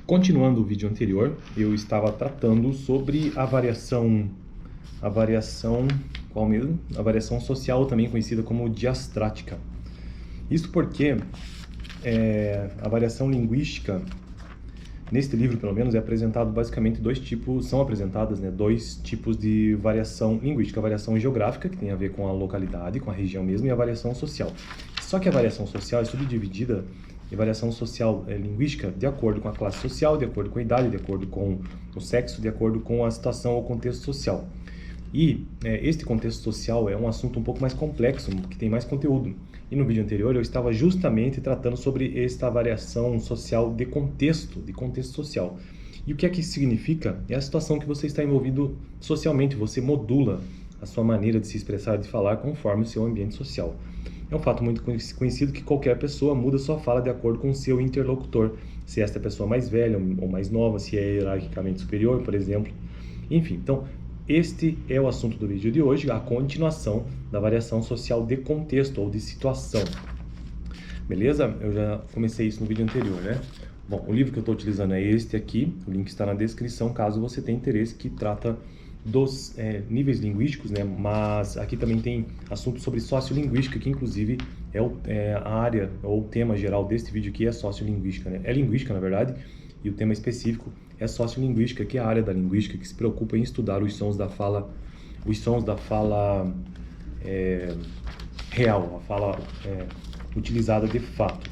Continuando o vídeo anterior, eu estava tratando sobre a variação, qual mesmo? A variação social, também conhecida como diastrática. Isso porque a variação linguística, neste livro pelo menos, é apresentado basicamente dois tipos de variação linguística. A variação geográfica, que tem a ver com a localidade, com a região mesmo, e a variação social. Só que a variação social é subdividida em variação social linguística de acordo com a classe social, de acordo com a idade, de acordo com o sexo, de acordo com a situação ou contexto social. E este contexto social é um assunto um pouco mais complexo, que tem mais conteúdo. E no vídeo anterior eu estava justamente tratando sobre esta variação social de contexto social. E o que é que isso significa? É a situação que você está envolvido socialmente, você modula a sua maneira de se expressar, de falar conforme o seu ambiente social. É um fato muito conhecido que qualquer pessoa muda sua fala de acordo com o seu interlocutor. Se esta é a pessoa mais velha ou mais nova, se é hierarquicamente superior, por exemplo. Enfim, então, este é o assunto do vídeo de hoje, a continuação da variação social de contexto ou de situação. Beleza? Eu já comecei isso no vídeo anterior, né? Bom, o livro que eu estou utilizando é este aqui, o link está na descrição, caso você tenha interesse, que trata dos níveis linguísticos, né? Mas aqui também tem assunto sobre sociolinguística, que inclusive é a área ou o tema geral deste vídeo aqui é sociolinguística, né? É linguística, na verdade, e o tema específico é sociolinguística, que é a área da linguística que se preocupa em estudar os sons da fala real, a fala utilizada de fato.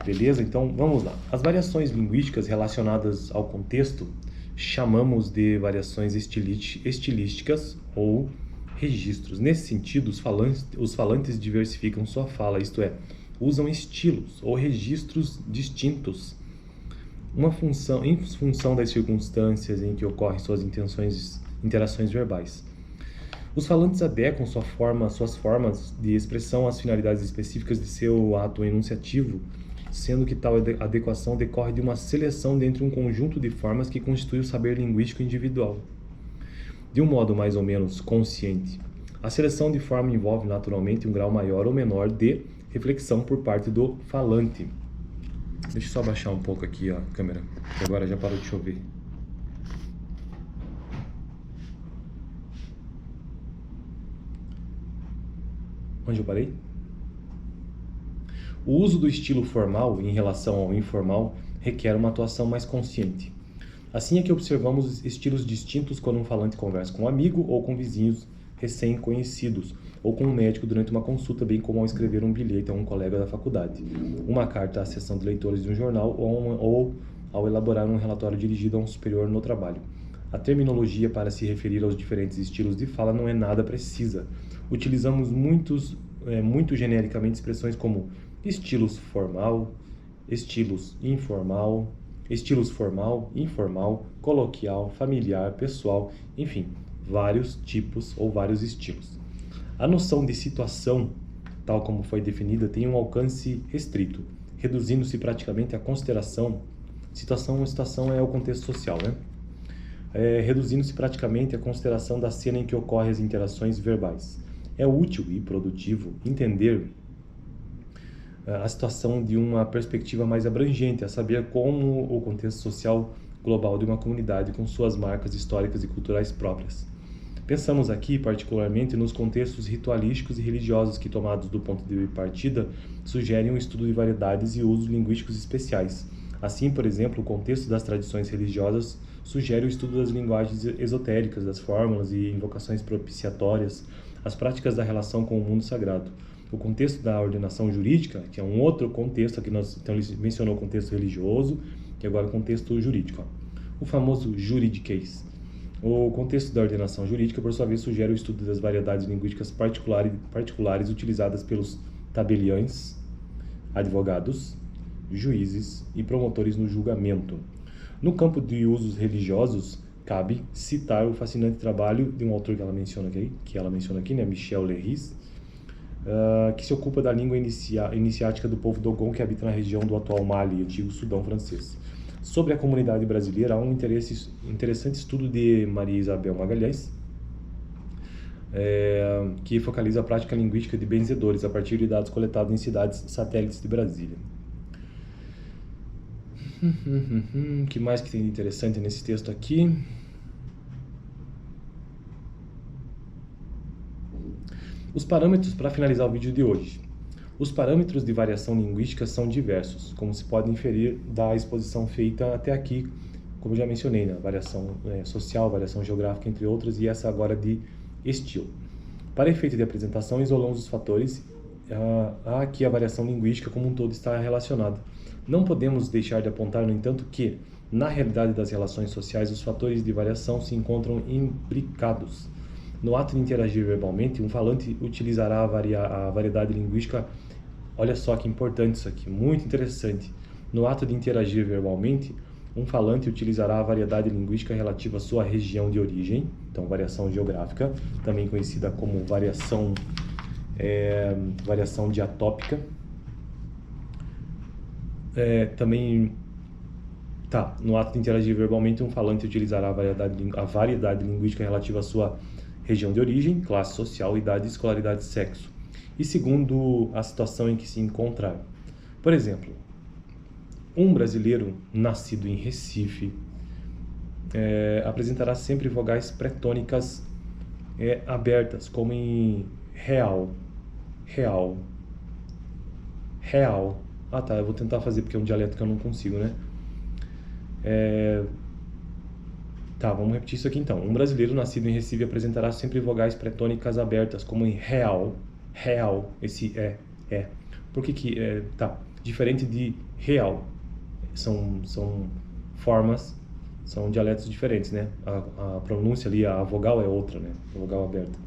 Beleza? Então, vamos lá. As variações linguísticas relacionadas ao contexto chamamos de variações estilísticas ou registros. Nesse sentido, os falantes diversificam sua fala, isto é, usam estilos ou registros distintos em função das circunstâncias em que ocorrem suas interações verbais. Os falantes adequam suas formas de expressão às finalidades específicas de seu ato enunciativo, sendo que tal adequação decorre de uma seleção dentre um conjunto de formas que constitui o saber linguístico individual. De um modo mais ou menos consciente, a seleção de forma envolve naturalmente um grau maior ou menor de reflexão por parte do falante. Deixa eu só abaixar um pouco aqui a câmera, que agora já parou de chover. Onde eu parei? O uso do estilo formal em relação ao informal requer uma atuação mais consciente. Assim é que observamos estilos distintos quando um falante conversa com um amigo ou com vizinhos recém-conhecidos, ou com um médico durante uma consulta, bem como ao escrever um bilhete a um colega da faculdade, uma carta à seção de leitores de um jornal ou ao elaborar um relatório dirigido a um superior no trabalho. A terminologia para se referir aos diferentes estilos de fala não é nada precisa. Utilizamos muito genericamente expressões como estilos formal, informal, coloquial, familiar, pessoal, enfim, vários tipos ou vários estilos. A noção de situação, tal como foi definida, tem um alcance restrito, reduzindo-se praticamente à consideração. Situação é o contexto social, né? Reduzindo-se praticamente à consideração da cena em que ocorrem as interações verbais. É útil e produtivo entender a situação de uma perspectiva mais abrangente, a saber como o contexto social global de uma comunidade com suas marcas históricas e culturais próprias. Pensamos aqui particularmente nos contextos ritualísticos e religiosos que, tomados do ponto de partida, sugerem um estudo de variedades e usos linguísticos especiais. Assim, por exemplo, o contexto das tradições religiosas sugere o estudo das linguagens esotéricas, das fórmulas e invocações propiciatórias, as práticas da relação com o mundo sagrado. O contexto da ordenação jurídica, que é um outro contexto, aqui então ele mencionou o contexto religioso, que agora é o contexto jurídico. O famoso juridiquês. O contexto da ordenação jurídica, por sua vez, sugere o estudo das variedades linguísticas particulares utilizadas pelos tabeliães, advogados, juízes e promotores no julgamento. No campo de usos religiosos, cabe citar o fascinante trabalho de um autor que ela menciona aqui, né, Michel Leiris, que se ocupa da língua iniciática do povo Dogon, que habita na região do atual Mali, antigo Sudão francês. Sobre a comunidade brasileira, há um interessante estudo de Maria Isabel Magalhães, que focaliza a prática linguística de benzedores a partir de dados coletados em cidades satélites de Brasília. O que mais que tem de interessante nesse texto aqui? Os parâmetros para finalizar o vídeo de hoje. Os parâmetros de variação linguística são diversos, como se pode inferir da exposição feita até aqui, como eu já mencionei, né? Variação social, variação geográfica, entre outras, e essa agora de estilo. Para efeito de apresentação, isolamos os fatores a que a variação linguística como um todo está relacionada. Não podemos deixar de apontar, no entanto, que, na realidade das relações sociais, os fatores de variação se encontram imbricados. No ato de interagir verbalmente, um falante utilizará a variedade linguística. Olha só que importante isso aqui, muito interessante. No ato de interagir verbalmente, um falante utilizará a variedade linguística relativa à sua região de origem, então variação geográfica, também conhecida como variação diatópica. No ato de interagir verbalmente, um falante utilizará a variedade linguística relativa à sua região de origem, classe social, idade, escolaridade, sexo. E segundo a situação em que se encontrar. Por exemplo, um brasileiro nascido em Recife apresentará sempre vogais pré-tônicas abertas, como em real. Ah tá, eu vou tentar fazer porque é um dialeto que eu não consigo, né? Vamos repetir isso aqui então. Um brasileiro nascido em Recife apresentará sempre vogais pré-tônicas abertas, como em real, esse Por que diferente de real. São formas, são dialetos diferentes, né? A pronúncia ali, a vogal é outra, né? A vogal aberta.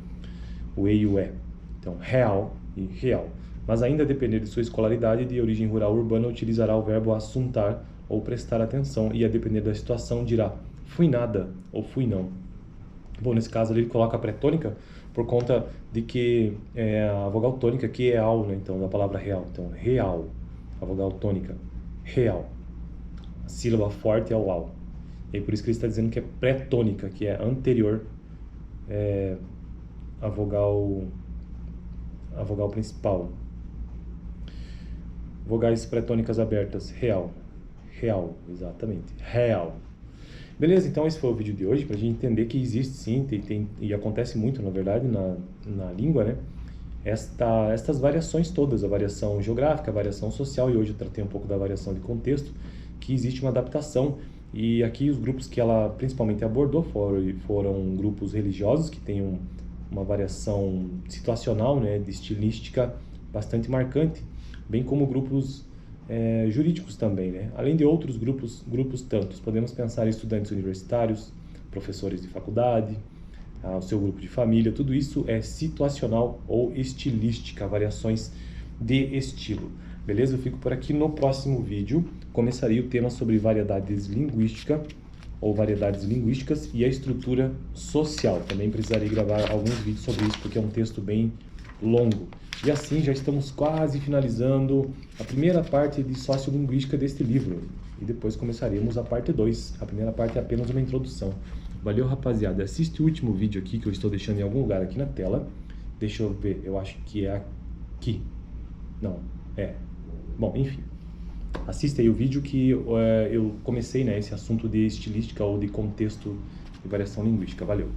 O e e o e. Então, real e real. Mas ainda a depender de sua escolaridade de origem rural ou urbana, utilizará o verbo assuntar ou prestar atenção, e a depender da situação dirá fui nada ou fui não. Bom, nesse caso ali ele coloca a pré-tônica por conta de que a vogal tônica aqui é al, né? Então, da palavra real. Então, real, a vogal tônica, real. A sílaba forte é o al. E aí, por isso que ele está dizendo que é pré-tônica, que é anterior à vogal principal. Vogais pré-tônicas abertas, real, exatamente, real. Beleza, então esse foi o vídeo de hoje, para a gente entender que existe sim, e acontece muito, na verdade, na língua, né? Estas variações todas, a variação geográfica, a variação social, e hoje eu tratei um pouco da variação de contexto, que existe uma adaptação, e aqui os grupos que ela principalmente abordou foram grupos religiosos, que têm uma variação situacional, né, de estilística bastante marcante, bem como grupos jurídicos também, né? Além de outros grupos tantos. Podemos pensar em estudantes universitários, professores de faculdade, o seu grupo de família, tudo isso é situacional ou estilística, variações de estilo. Beleza? Eu fico por aqui. No próximo vídeo começaria o tema sobre variedades linguísticas e a estrutura social. Também precisarei gravar alguns vídeos sobre isso, porque é um texto bem longo. E assim já estamos quase finalizando a primeira parte de sociolinguística deste livro. E depois começaremos a parte 2. A primeira parte é apenas uma introdução. Valeu, rapaziada. Assiste o último vídeo aqui que eu estou deixando em algum lugar aqui na tela. Deixa eu ver, eu acho que é aqui. Não, Bom, enfim. Assista aí o vídeo que eu comecei, né, esse assunto de estilística ou de contexto de variação linguística. Valeu.